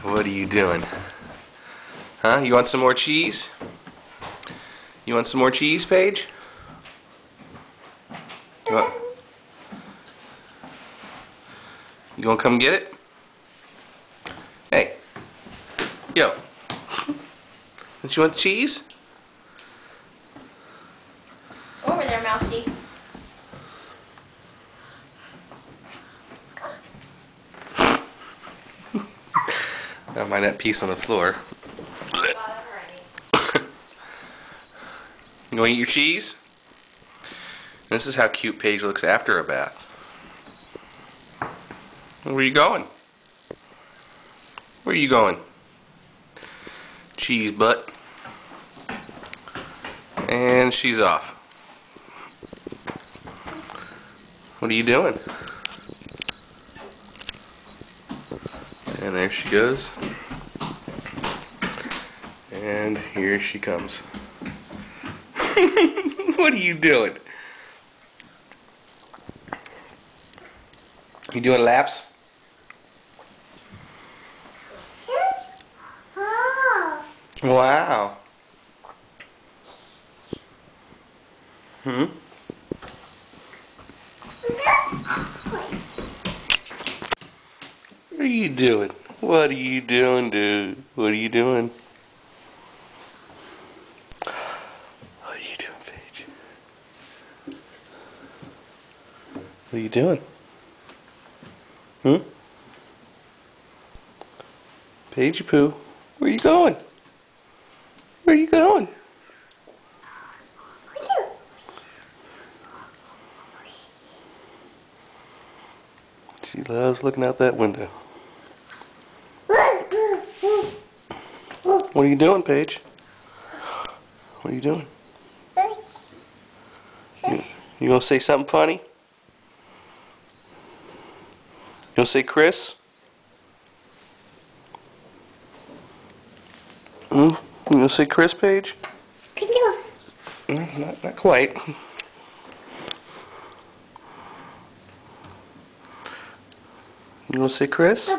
What are you doing? Huh? You want some more cheese? You want some more cheese, Paige? You gonna come get it? Hey. Yo. Don't you want the cheese? Over there, Mousy. Don't mind that piece on the floor. You gonna eat your cheese? This is how cute Paige looks after a bath. Where are you going? Where are you going? Cheese butt. And she's off. What are you doing? And there she goes. And here she comes. What are you doing? You doing laps? Wow. Hmm? What are you doing? What are you doing, dude? What are you doing? What are you doing, Paige? What are you doing? Hmm? Paige Poo, where are you going? Where are you going? She loves looking out that window. What are you doing, Paige? What are you doing? You gonna say something funny? You gonna say Chris? You gonna say Chris, Paige? Not quite. You gonna say Chris?